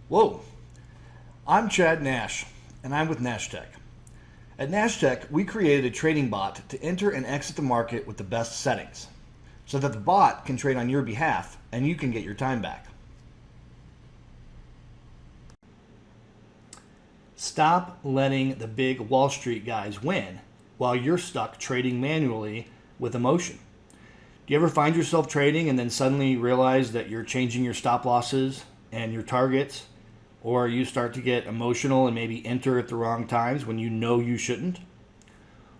Whoa, I'm Chad Nash, and I'm with NashTech. At NashTech, we created a trading bot to enter and exit the market with the best settings, so that the bot can trade on your behalf and you can get your time back. Stop letting the big Wall Street guys win while you're stuck trading manually with emotion. Do you ever find yourself trading and then suddenly realize that you're changing your stop losses and your targets, or you start to get emotional and maybe enter at the wrong times when you know you shouldn't?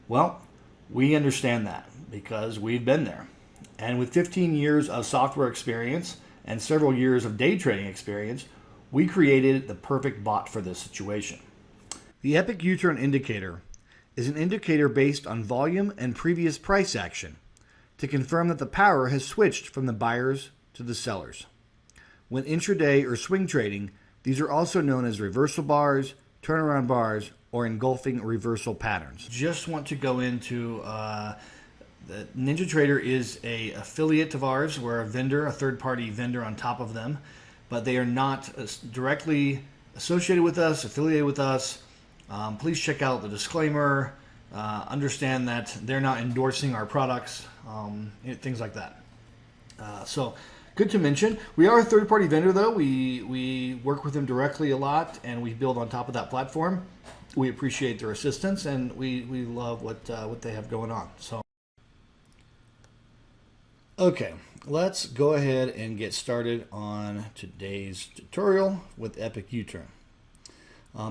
Well, we understand that because we've been there. And with 15 years of software experience and several years of day trading experience, we created the perfect bot for this situation. The Epic Uturn indicator is an indicator based on volume and previous price action to confirm that the power has switched from the buyers to the sellers. When intraday or swing trading, these are also known as reversal bars, turnaround bars, or engulfing reversal patterns. Just want to go into the NinjaTrader is an affiliate of ours. We're a vendor, a third-party vendor on top of them, but they are not directly associated with us, affiliated with us. Please check out the disclaimer. Understand that they're not endorsing our products, things like that. So good to mention. We are a third-party vendor, though. We work with them directly a lot, and we build on top of that platform. We appreciate their assistance, and we love what they have going on. So, okay, let's go ahead and get started on today's tutorial with Epic Uturn.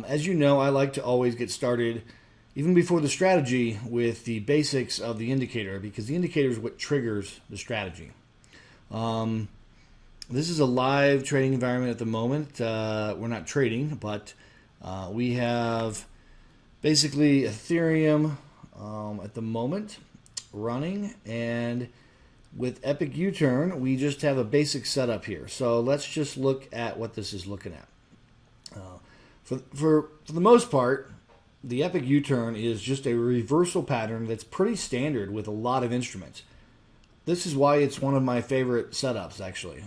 As you know, I like to always get started even before the strategy with the basics of the indicator, because the indicator is what triggers the strategy. This is a live trading environment at the moment. We're not trading, but we have basically Ethereum at the moment running, and with Epic Uturn, we just have a basic setup here. So let's just look at what this is looking at. For the most part, the Epic Uturn is just a reversal pattern that's pretty standard with a lot of instruments. This is why it's one of my favorite setups, actually.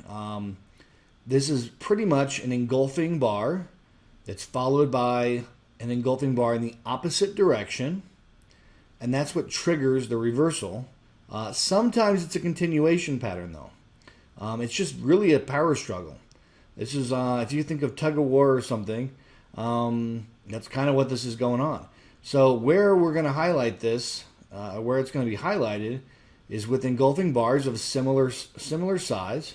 This is pretty much an engulfing bar that's followed by an engulfing bar in the opposite direction, and that's what triggers the reversal. Sometimes it's a continuation pattern, though. It's just really a power struggle. This is, if you think of tug of war or something, that's kind of what this is going on. So where we're going to highlight this, where it's going to be highlighted, is with engulfing bars of similar size.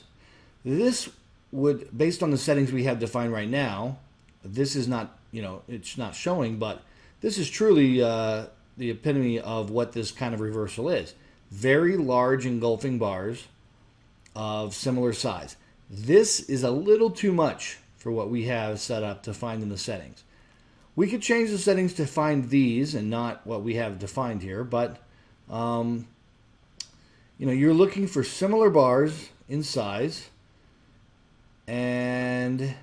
This would, based on the settings we have defined right now, this is not, it's not showing, but this is truly the epitome of what this kind of reversal is. Very large engulfing bars of similar size. This is a little too much for what we have set up to find in the settings. We could change the settings to find these and not what we have defined here, but you're looking for similar bars in size, and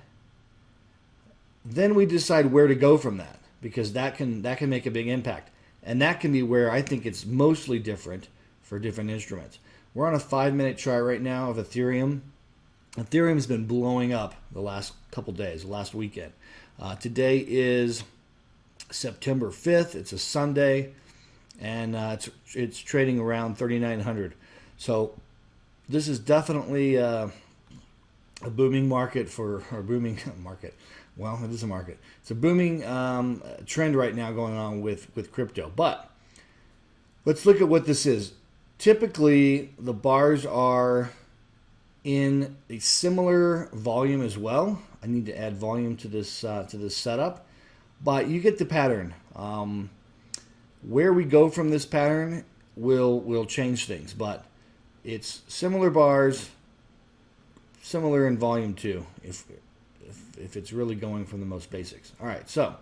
then we decide where to go from that, because that can make a big impact, and that can be where I think it's mostly different for different instruments. We're on a 5-minute chart right now of Ethereum. Ethereum's been blowing up the last couple days, last weekend. Today is September 5th. It's a Sunday, and it's trading around 3,900. So this is definitely a booming market booming market. Well, it is a market. It's a booming trend right now going on with crypto. But let's look at what this is. Typically, the bars are in a similar volume as well. I need to add volume to this setup, but you get the pattern. Where we go from this pattern will change things, but it's similar bars, similar in volume too, if it's really going from the most basics. All right, so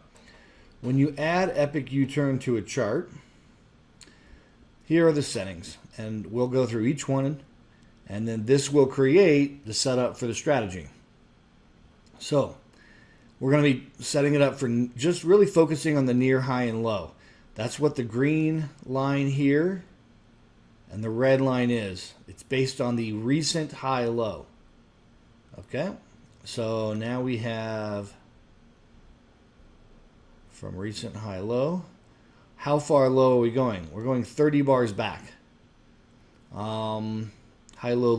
when you add Epic Uturn to a chart, here are the settings, and we'll go through each one, and then this will create the setup for the strategy. So we're going to be setting it up for just really focusing on the near, high, and low. That's what the green line here and the red line is. It's based on the recent high-low. Okay? So now we have from recent high low. How far low are we going? We're going 30 bars back. High low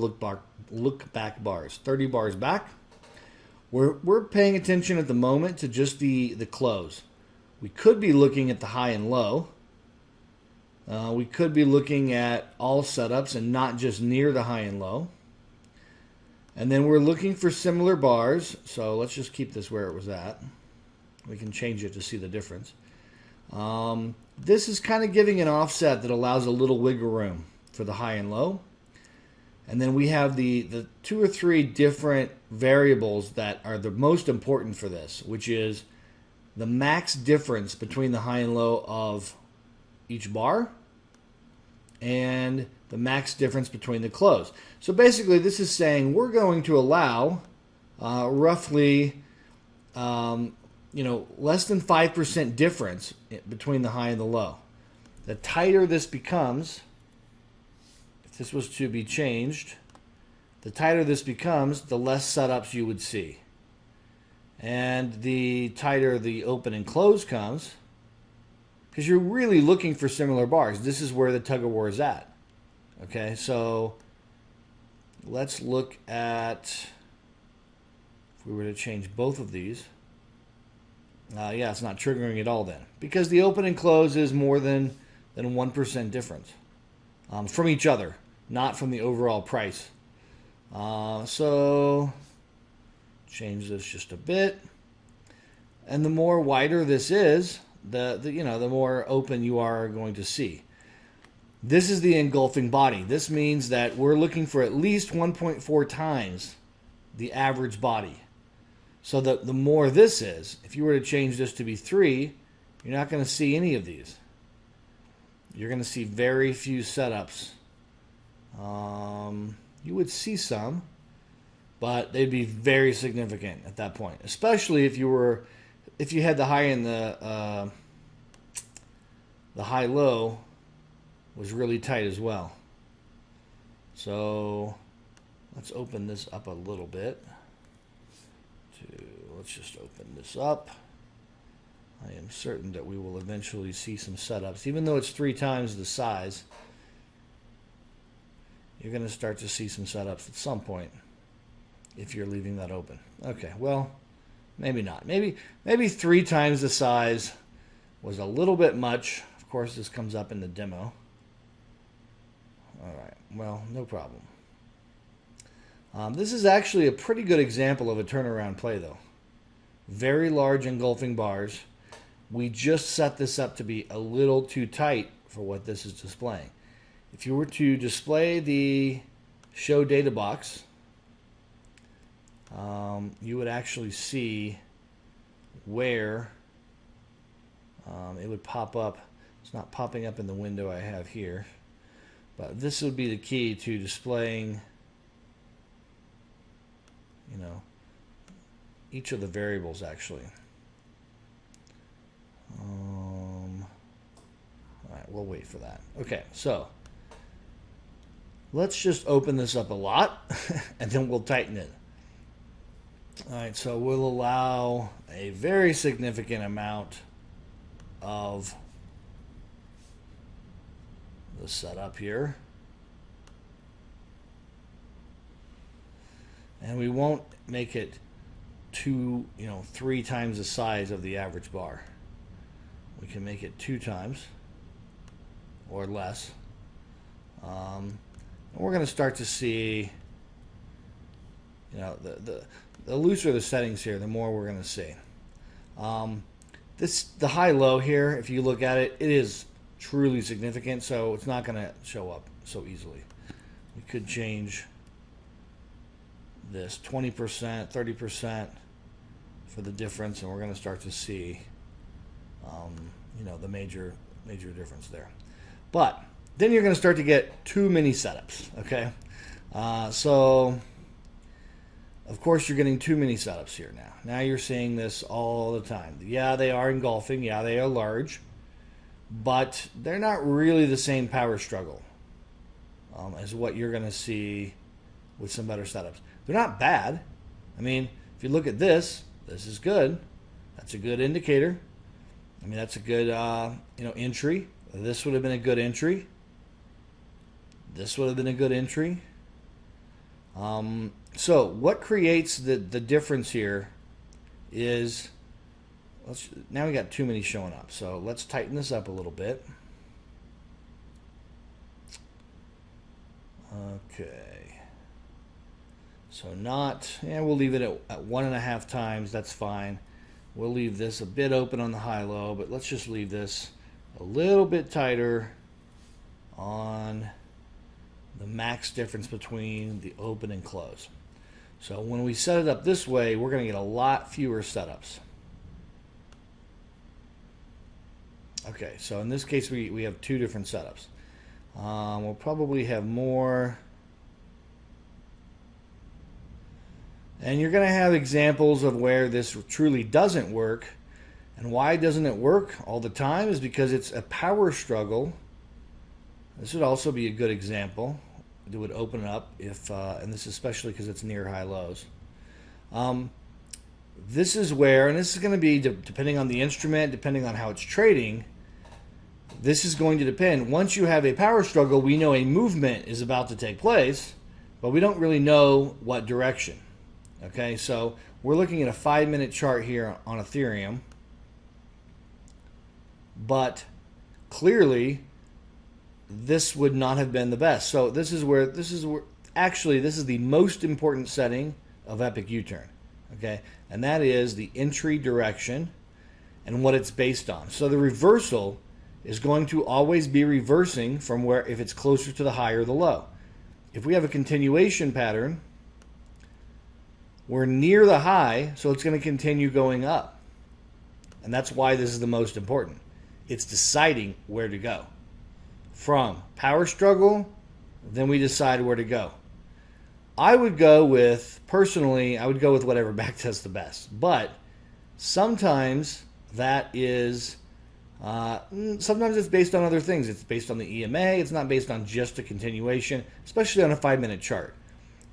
look back bars. 30 bars back. We're paying attention at the moment to just the close. We could be looking at the high and low. We could be looking at all setups and not just near the high and low. And then we're looking for similar bars. So let's just keep this where it was at. We can change it to see the difference. This is kind of giving an offset that allows a little wiggle room for the high and low. And then we have the 2 or 3 different variables that are the most important for this, which is the max difference between the high and low of each bar and the max difference between the close. So basically this is saying we're going to allow roughly less than 5% difference between the high and the low. The tighter this becomes, if this was to be changed, the tighter this becomes, the less setups you would see. And the tighter the open and close comes, because you're really looking for similar bars. This is where the tug of war is at. Okay, so let's look at, if we were to change both of these, yeah, it's not triggering at all then, because the open and close is more than 1% difference from each other, not from the overall price. So change this just a bit, and the more wider this is, the more open you are going to see. This is the engulfing body. This means that we're looking for at least 1.4 times the average body. So the more this is, if you were to change this to be 3, you're not going to see any of these. You're going to see very few setups. You would see some, but they'd be very significant at that point, especially if you had the high and the high low was really tight as well. So let's open this up a little bit. Let's just open this up. I am certain that we will eventually see some setups. Even though it's 3 times the size, you're going to start to see some setups at some point if you're leaving that open. Okay, well, maybe not. Maybe 3 times the size was a little bit much. Of course, this comes up in the demo. All right, well, no problem. This is actually a pretty good example of a turnaround play, though. Very large engulfing bars. We just set this up to be a little too tight for what this is displaying. If you were to display the show data box, you would actually see where it would pop up. It's not popping up in the window I have here, but this would be the key to displaying, each of the variables actually. All right, we'll wait for that. Okay, so let's just open this up a lot and then we'll tighten it. All right, so we'll allow a very significant amount of the setup here. And we won't make it 3 times the size of the average bar. We can make it 2 times or less. And we're going to start to see, the looser the settings here, the more we're going to see. The high-low here, if you look at it, it is truly significant, so it's not going to show up so easily. We could change this 20%, 30% for the difference, and we're going to start to see, the major difference there. But then you're going to start to get too many setups. Okay, so of course you're getting too many setups here now. Now you're seeing this all the time. Yeah, they are engulfing. Yeah, they are large, but they're not really the same power struggle as what you're going to see with some better setups. They're not bad. I mean, If you look at this, this is good. That's a good indicator. I mean, that's a good entry. This would have been a good entry. This would have been a good entry. So what creates the difference here is, now we got too many showing up. So let's tighten this up a little bit. Okay. So we'll leave it at 1.5 times. That's fine. We'll leave this a bit open on the high-low, but let's just leave this a little bit tighter on the max difference between the open and close. So when we set it up this way, we're going to get a lot fewer setups. Okay, so in this case, we have 2 different setups. We'll probably have more. And you're going to have examples of where this truly doesn't work. And why doesn't it work all the time is because it's a power struggle. This would also be a good example. It would open up if, and this is especially because it's near high lows. This is where, and this is going to be depending on the instrument, depending on how it's trading, this is going to depend. Once you have a power struggle, we know a movement is about to take place, but we don't really know what direction. Okay, so we're looking at a 5-minute chart here on Ethereum, but clearly this would not have been the best. So this is where actually this is the most important setting of Epic Uturn. Okay, and that is the entry direction and what it's based on. So the reversal is going to always be reversing from where, if it's closer to the high or the low. If we have a continuation pattern, we're near the high, so it's going to continue going up. And that's why this is the most important. It's deciding where to go. From power struggle, then we decide where to go. I would go with, personally, I would go with whatever backtests the best. But sometimes that is, sometimes it's based on other things. It's based on the EMA. It's not based on just a continuation, especially on a 5-minute chart.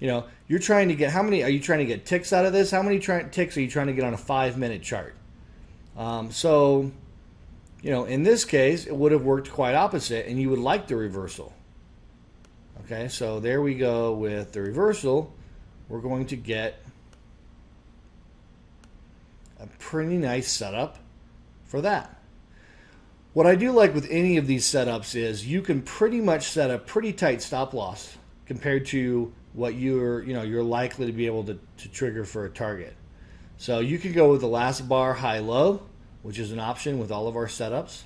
You know, you're trying to get, how many, are you trying to get ticks out of this? How many ticks are you trying to get on a 5-minute chart? So, you know, in this case, it would have worked quite opposite, and you would like the reversal. Okay, so there we go with the reversal. We're going to get a pretty nice setup for that. What I do like with any of these setups is you can pretty much set a pretty tight stop loss compared to what you're likely to be able to trigger for a target. So you can go with the last bar high-low, which is an option with all of our setups.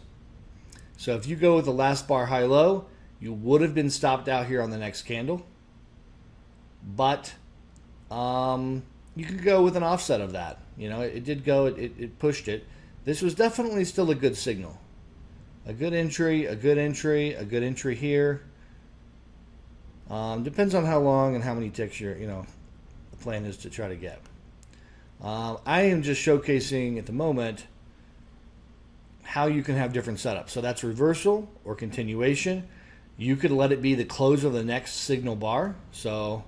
So if you go with the last bar high-low, you would have been stopped out here on the next candle. But you could go with an offset of that. You know, it did go, it pushed it. This was definitely still a good signal. A good entry, a good entry, a good entry here. Depends on how long and how many ticks the plan is to try to get. I am just showcasing at the moment how you can have different setups. So that's reversal or continuation. You could let it be the close of the next signal bar. So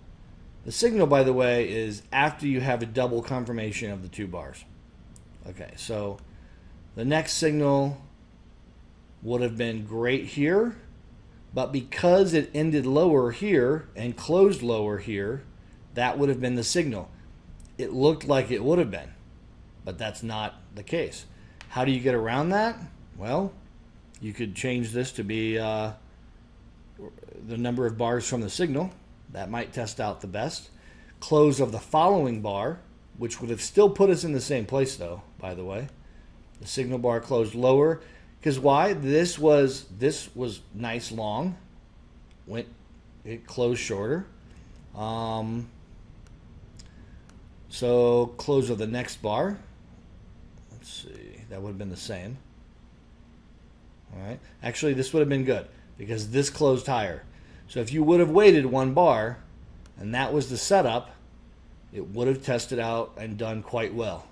the signal, by the way, is after you have a double confirmation of the 2 bars. Okay, so the next signal would have been great here, but because it ended lower here and closed lower here, that would have been the signal. It looked like it would have been, but that's not the case. How do you get around that? Well, you could change this to be the number of bars from the signal. That might test out the best. Close of the following bar, which would have still put us in the same place though, by the way. The signal bar closed lower. Because why? This was nice long. It closed shorter. So close of the next bar. Let's see. That would have been the same. All right. Actually, this would have been good because this closed higher. So if you would have waited 1 bar and that was the setup, it would have tested out and done quite well.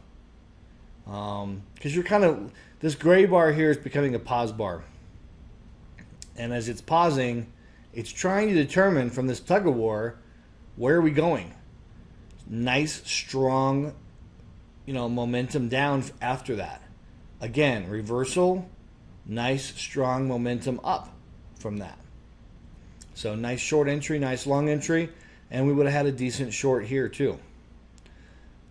Because you're kind of, this gray bar here is becoming a pause bar. And as it's pausing, it's trying to determine from this tug of war, where are we going? Nice, strong momentum down after that. Again, reversal, nice strong momentum up from that. So nice short entry, nice long entry, and we would have had a decent short here too.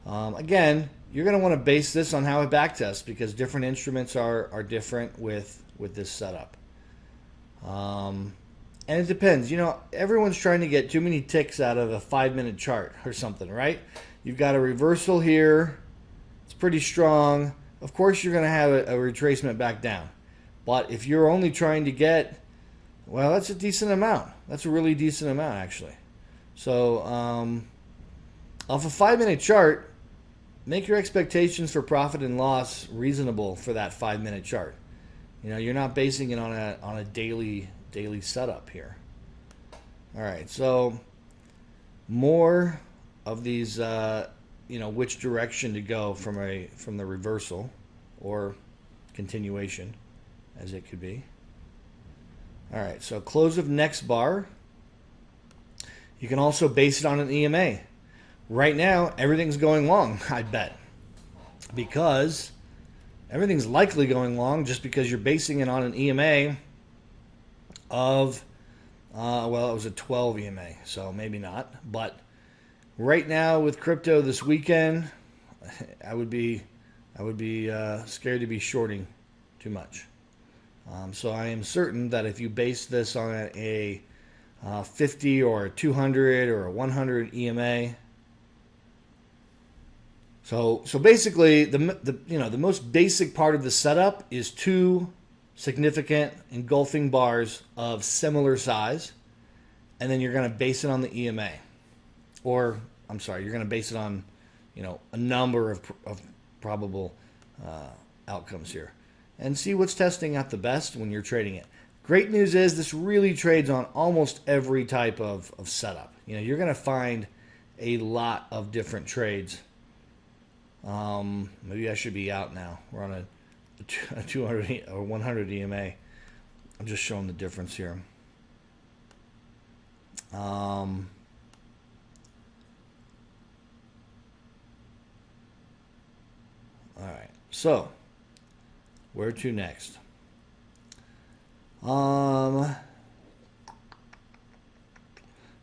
Again, you're going to want to base this on how it backtests because different instruments are different with this setup. And it depends. Everyone's trying to get too many ticks out of a 5-minute chart or something, right? You've got a reversal here. It's pretty strong. Of course, you're going to have a retracement back down. But if you're only trying to get, well, that's a decent amount. That's a really decent amount, actually. So, off a 5-minute chart, make your expectations for profit and loss reasonable for that 5-minute chart. You're not basing it on a daily setup here. All right, so more of these, which direction to go from the reversal or continuation, as it could be. All right, so close of next bar. You can also base it on an EMA. Right now, everything's going long, I bet, because everything's likely going long just because you're basing it on an EMA of, it was a 12 EMA, so maybe not. But right now with crypto this weekend, I would be scared to be shorting too much. So I am certain that if you base this on a 50 or a 200 or a 100 EMA, so basically the most basic part of the setup is two significant engulfing bars of similar size, and then you're going to base it on the EMA, or you're going to base it on a number of probable outcomes here, and see what's testing out the best when you're trading it. Great news is this really trades on almost every type of setup. You're going to find a lot of different trades. Maybe I should be out now. We're on a 200 or 100 EMA. I'm just showing the difference here. All right. So, where to next? So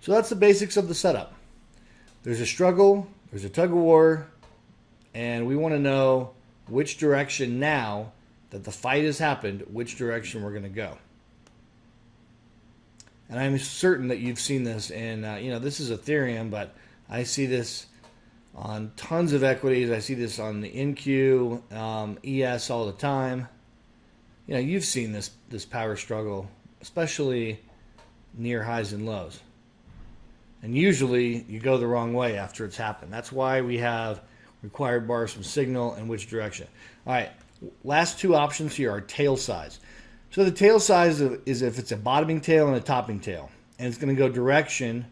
that's the basics of the setup. There's a struggle, there's a tug of war, and we want to know which direction, now that the fight has happened, which direction we're going to go. And I'm certain that you've seen this in, this is Ethereum, but I see this on tons of equities. I see this on the NQ, ES all the time. You've seen this power struggle, especially near highs and lows. And usually you go the wrong way after it's happened. That's why we have required bars from signal and which direction. All right, last two options here are tail size. So the tail size is if it's a bottoming tail and a topping tail. And it's going to go direction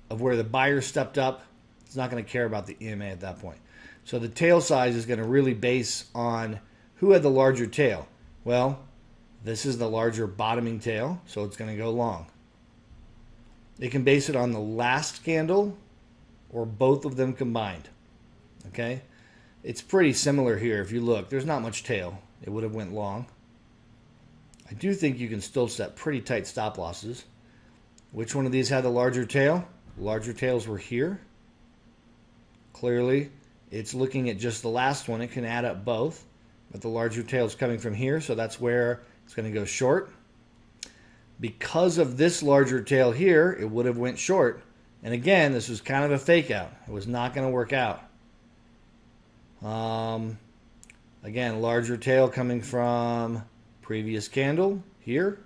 of where the buyer stepped up. It's not going to care about the EMA at that point. So the tail size is going to really base on who had the larger tail. Well, this is the larger bottoming tail, so it's going to go long. It can base it on the last candle or both of them combined. Okay? It's pretty similar here. If you look, there's not much tail. It would have went long. I do think you can still set pretty tight stop losses. Which one of these had the larger tail? Larger tails were here. Clearly, it's looking at just the last one. It can add up both. But the larger tail is coming from here, so that's where it's going to go short. Because of this larger tail here, it would have went short. And again, this was kind of a fake out. It was not going to work out. Again, larger tail coming from previous candle here.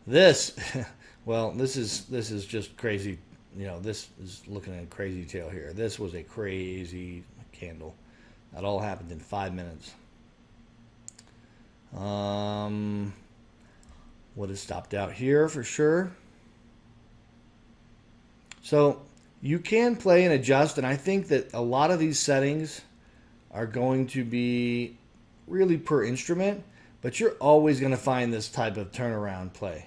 This, well, this is just crazy. This is looking at a crazy tail here. This was a crazy candle. That all happened in 5 minutes. Would have stopped out here for sure. So you can play and adjust, and I think that a lot of these settings are going to be really per instrument, but you're always going to find this type of turnaround play.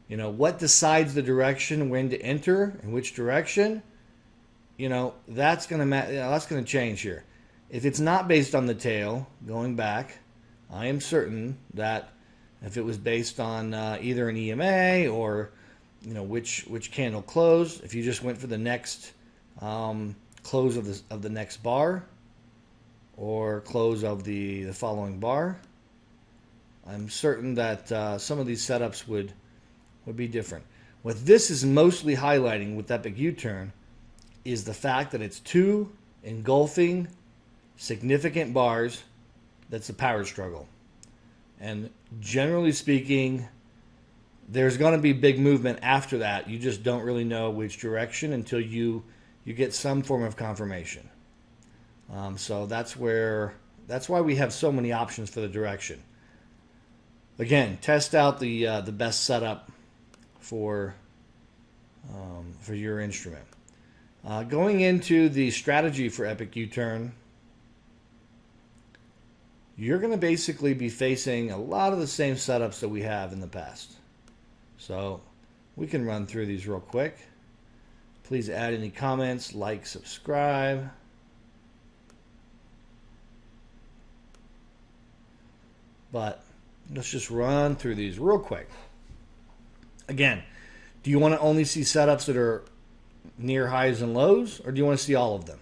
What decides the direction, when to enter, and which direction? that's going to change here. If it's not based on the tail going back, I am certain that if it was based on either an EMA or which candle closed, if you just went for the next close of the next bar or close of the following bar, I'm certain that some of these setups would be different. What this is mostly highlighting with Epic U-turn is the fact that it's two engulfing significant bars. That's a power struggle. And generally speaking, there's going to be big movement after that. You just don't really know which direction until you get some form of confirmation. So that's why we have so many options for the direction. Again, test out the best setup for your instrument. Going into the strategy for Epic U-turn, you're going to basically be facing a lot of the same setups that we have in the past. So we can run through these real quick. Please add any comments, like, subscribe. But let's just run through these real quick. Again, do you want to only see setups that are near highs and lows, or do you want to see all of them?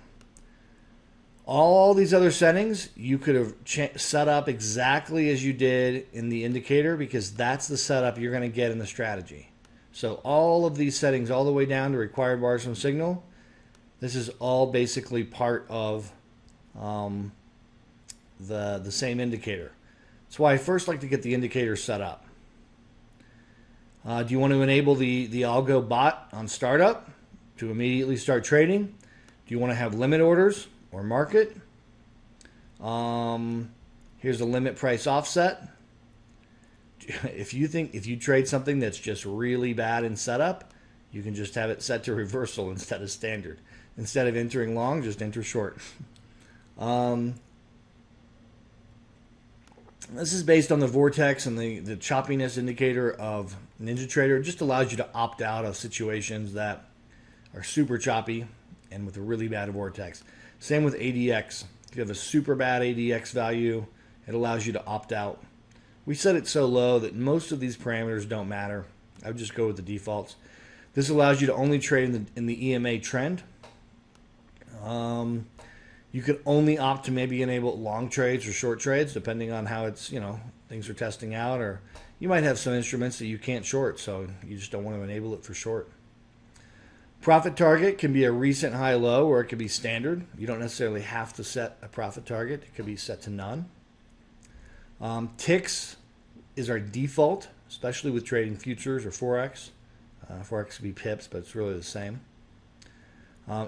All these other settings, you could have set up exactly as you did in the indicator, because that's the setup you're going to get in the strategy. So all of these settings, all the way down to required bars from signal, this is all basically part of the same indicator. That's why I first like to get the indicator set up. Do you want to enable the Algo bot on startup to immediately start trading? Do you want to have limit orders or market? Here's the limit price offset. If you trade something that's just really bad in setup, you can just have it set to reversal instead of standard. Instead of entering long, just enter short. This is based on the vortex and the choppiness indicator of NinjaTrader. It just allows you to opt out of situations that are super choppy and with a really bad vortex. Same with ADX. If you have a super bad ADX value, it allows you to opt out. We set it so low that most of these parameters don't matter. I would just go with the defaults. This allows you to only trade in the EMA trend. You could only opt to maybe enable long trades or short trades, depending on how it's, things are testing out. Or you might have some instruments that you can't short, so you just don't want to enable it for short. Profit target can be a recent high low, or it could be standard. You don't necessarily have to set a profit target. It could be set to none. Ticks is our default, especially with trading futures or Forex. Forex could be pips, but it's really the same.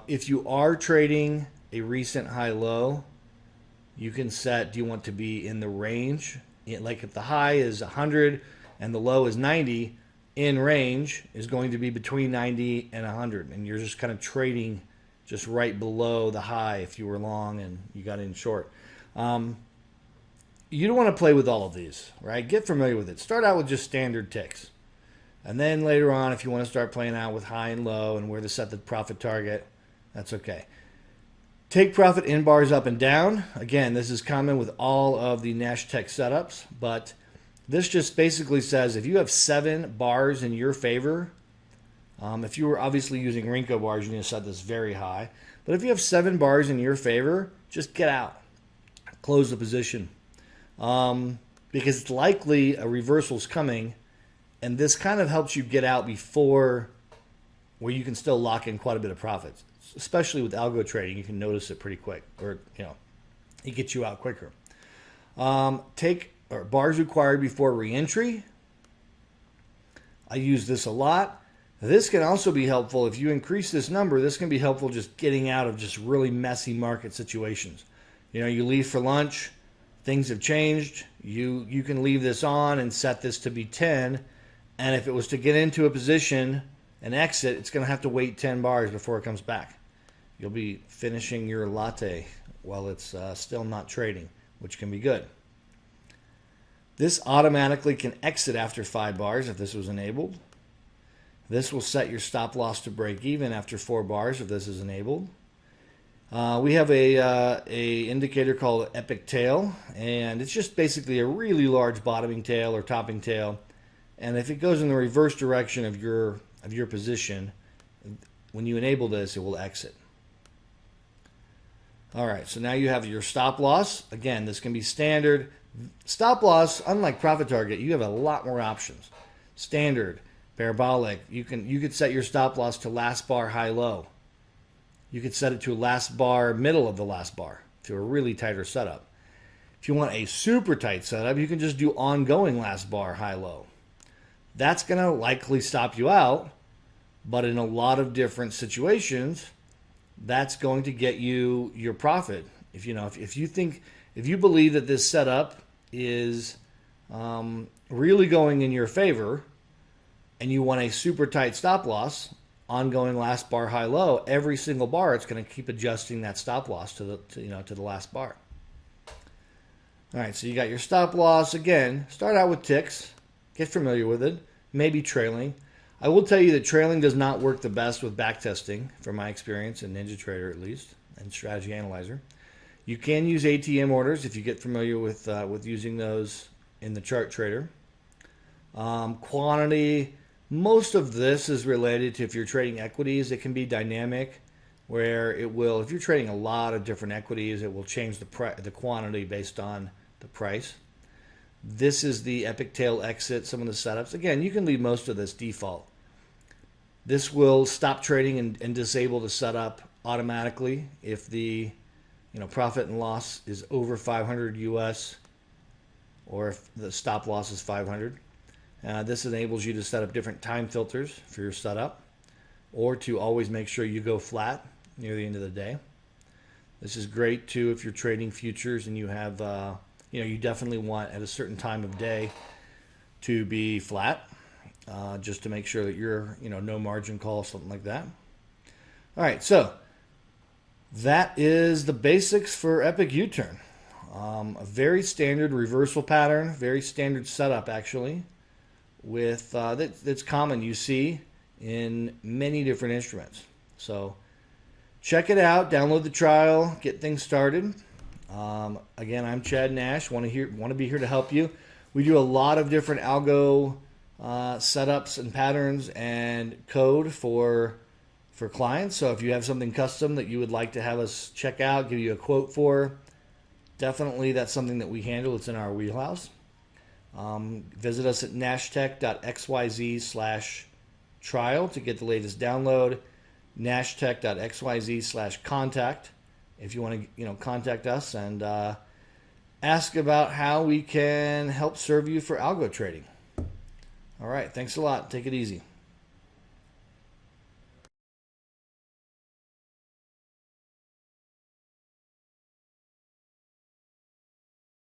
If you are trading a recent high low, you can set, do you want to be in the range? Like if the high is 100 and the low is 90, in range is going to be between 90 and 100, and you're just kind of trading just right below the high if you were long and you got in short. You don't want to play with all of these, right? Get familiar with it. Start out with just standard ticks. And then later on, if you want to start playing out with high and low and where to set the profit target, that's okay. Take profit in bars up and down. Again, this is common with all of the Nash Tech setups, but this just basically says if you have 7 bars in your favor, if you were obviously using Rinko bars, you're going to set this very high. But if you have 7 bars in your favor, just get out. Close the position. Because it's likely a reversal's coming, and this kind of helps you get out before where you can still lock in quite a bit of profits. Especially with algo trading, you can notice it pretty quick, or it gets you out quicker. Bars required before re-entry. I use this a lot. This can also be helpful if you increase this number. This can be helpful just getting out of just really messy market situations. You leave for lunch, things have changed. You can leave this on and set this to be 10, and if it was to get into a position and exit, it's going to have to wait 10 bars before it comes back. You'll be finishing your latte while it's still not trading, which can be good. This automatically can exit after 5 bars if this was enabled. This will set your stop loss to break even after 4 bars if this is enabled. We have a indicator called epic tail, and it's just basically a really large bottoming tail or topping tail. And if it goes in the reverse direction of your position, when you enable this, it will exit. All right, so now you have your stop loss. Again, this can be standard. Stop loss, unlike profit target, you have a lot more options. Standard, parabolic. You could set your stop loss to last bar high low. You could set it to last bar middle of the last bar to a really tighter setup. If you want a super tight setup, you can just do ongoing last bar high low. That's going to likely stop you out, but in a lot of different situations, that's going to get you your profit. If you believe that this setup is really going in your favor, and you want a super tight stop loss, ongoing last bar high low, every single bar it's going to keep adjusting that stop loss to the last bar. All right, so you got your stop loss. Again, start out with ticks, get familiar with it, maybe trailing. I will tell you that trailing does not work the best with backtesting, from my experience in NinjaTrader at least, and Strategy Analyzer. You can use ATM orders if you get familiar with using those in the chart trader. Quantity. Most of this is related to if you're trading equities, it can be dynamic, where it will, if you're trading a lot of different equities, it will change the quantity based on the price. This is the epic tail exit, some of the setups. Again, you can leave most of this default. This will stop trading and disable the setup automatically if the profit and loss is over 500 US, or if the stop loss is 500. This enables you to set up different time filters for your setup, or to always make sure you go flat near the end of the day. This is great too if you're trading futures and you have, you definitely want at a certain time of day to be flat, just to make sure that you're, no margin call, something like that. All right, so that is the basics for Epic Uturn. A very standard reversal pattern, very standard setup actually, with that's common you see in many different instruments. So check it out, download the trial, get things started. Again, I'm Chad Nash, want to be here to help you. We do a lot of different algo setups and patterns and code for clients. So if you have something custom that you would like to have us check out, give you a quote for, definitely that's something that we handle. It's in our wheelhouse. Visit us at nashtech.xyz/trial to get the latest download. nashtech.xyz/contact if you want to contact us and ask about how we can help serve you for algo trading. All right, thanks a lot. Take it easy.